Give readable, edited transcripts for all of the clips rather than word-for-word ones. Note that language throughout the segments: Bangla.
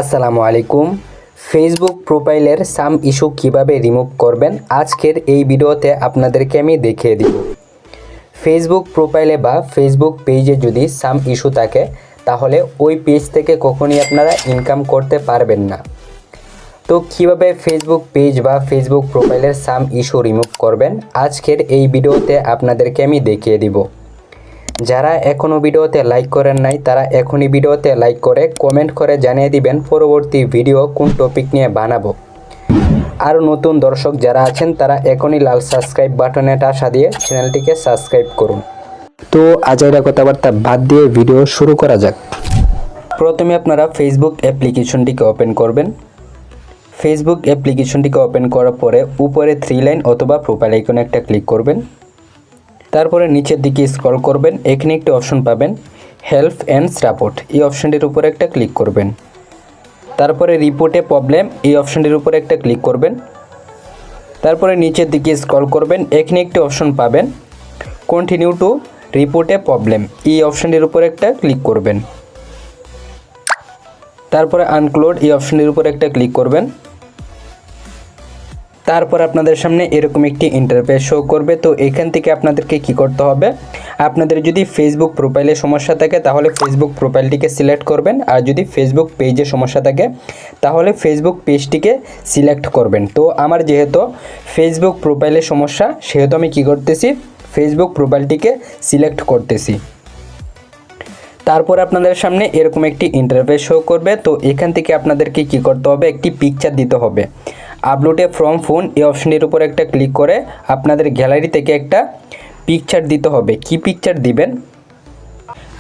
আসসালামু আলাইকুম। ফেসবুক প্রোফাইলের সাম ইস্যু কিভাবে রিমুভ করবেন আজকের এই ভিডিওতে আপনাদেরকে আমি দেখিয়ে দিব। ফেসবুক প্রোফাইলে বা ফেসবুক পেজে যদি সাম ইস্যু থাকে তাহলে ওই পেজ থেকে কখনই আপনারা ইনকাম করতে পারবেন না। তো কিভাবে ফেসবুক পেজ বা ফেসবুক প্রোফাইলের সাম ইস্যু রিমুভ করবেন আজকের এই ভিডিওতে আপনাদেরকে আমি দেখিয়ে দিব। যারা এখনও ভিডিওতে লাইক করেন নাই তারা এখনই ভিডিওতে লাইক করে কমেন্ট করে জানিয়ে দিবেন পরবর্তী ভিডিও কোন টপিক নিয়ে বানাবো। আর নতুন দর্শক যারা আছেন তারা এখনই লাল সাবস্ক্রাইব বাটনে টাসা দিয়ে চ্যানেলটিকে সাবস্ক্রাইব করুন। তো আজাইরা কথাবার্তা বাদ দিয়ে ভিডিও শুরু করা যাক। প্রথমে আপনারা ফেসবুক অ্যাপ্লিকেশনটিকে ওপেন করবেন। ফেসবুক অ্যাপ্লিকেশনটিকে ওপেন করার পরে উপরে 3 লাইন অথবা প্রোফাইল আইকনে একটা ক্লিক করবেন। তারপরে নিচের দিকে স্ক্রল করবেন, এখানে একটি অপশন পাবেন হেল্প অ্যান্ড সাপোর্ট, এই অপশনটির উপরে একটা ক্লিক করবেন। তারপরে রিপোর্টে প্রবলেম, এই অপশনটির উপরে একটা ক্লিক করবেন। তারপরে নিচের দিকে স্ক্রল করবেন, এখানে একটি অপশন পাবেন কন্টিনিউ টু রিপোর্টে প্রবলেম, এই অপশনটির উপরে একটা ক্লিক করবেন। তারপরে আনক্লোড, এই অপশনটির উপরে একটা ক্লিক করবেন। তারপর আপনাদের সামনে এরকম একটি ইন্টারফেস শো করবে। তো এখান থেকে আপনাদেরকে কি করতে হবে, আপনাদের যদি ফেসবুক প্রোফাইলে সমস্যা থাকে তাহলে ফেসবুক প্রোফাইলটিকে সিলেক্ট করবেন, আর যদি ফেসবুক পেজে সমস্যা থাকে তাহলে ফেসবুক পেজটিকে সিলেক্ট করবেন। তো আমার যেহেতু ফেসবুক প্রোফাইলে সমস্যা সেহেতু আমি কি করতেছি, ফেসবুক প্রোফাইলটিকে সিলেক্ট করতেছি। তারপর আপনাদের সামনে এরকম একটি ইন্টারফেস শো করবে। তো এখান থেকে আপনাদেরকে কি করতে হবে, একটি পিকচার দিতে হবে। আপলোডে ফ্রম ফোন, এই অপশনটির উপর একটা ক্লিক করে আপনাদের গ্যালারি থেকে একটা পিকচার দিতে হবে। কি পিকচার দিবেন,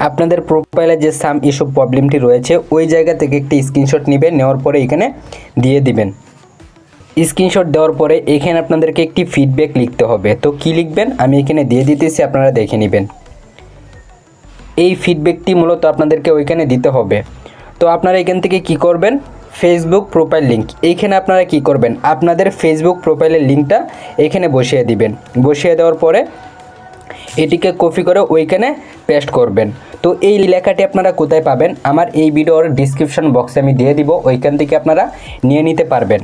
আপনাদের প্রোফাইলে যে সাম ইস্যু প্রবলেমটি রয়েছে ওই জায়গা থেকে একটি স্ক্রিনশট নেবেন, নেওয়ার পরে এখানে দিয়ে দিবেন। স্ক্রিনশট দেওয়ার পরে এখানে আপনাদেরকে একটি ফিডব্যাক লিখতে হবে। তো কি লিখবেন আমি এখানে দিয়ে দিতেছি, আপনারা দেখে নেবেন। এই ফিডব্যাকটি মূলত আপনাদেরকে ওইখানে দিতে হবে। তো আপনারা এখান থেকে কি করবেন, ফেসবুক প্রোফাইল লিঙ্ক, এইখানে আপনারা কি করবেন, আপনাদের ফেসবুক প্রোফাইলের লিঙ্কটা এখানে বসিয়ে দিবেন। বসিয়ে দেওয়ার পরে এটিকে কপি করে ওইখানে পেস্ট করবেন। তো এই লেখাটি আপনারা কোথায় পাবেন, আমার এই ভিডিওর ডিসক্রিপশন বক্সে আমি দিয়ে দিব, ওইখান থেকে আপনারা নিয়ে নিতে পারবেন।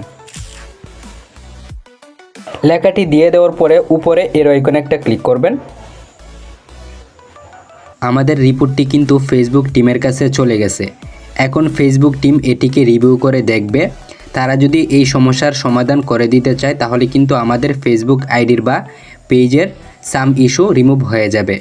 লেখাটি দিয়ে দেওয়ার পরে উপরে এর আইকনে একটা ক্লিক করবেন। আমাদের রিপোর্টটি কিন্তু ফেসবুক টিমের কাছে চলে গেছে। এখন ফেসবুক টিম এটিকে রিভিউ করে দেখবে, তারা যদি এই সমস্যার সমাধান করে দিতে চায় তাহলে কিন্তু আমাদের ফেসবুক আইডির বা পেজের সাম ইস্যু রিমুভ হয়ে যাবে।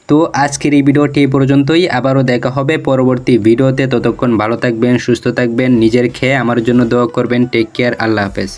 তো আজকের এই ভিডিওটি এই পর্যন্তই, আবারও দেখা হবে পরবর্তী ভিডিওতে। ততক্ষণ ভালো থাকবেন, সুস্থ থাকবেন, নিজের খেয়ে আমার জন্য দোয়া করবেন। টেক কেয়ার, আল্লাহ হাফেজ।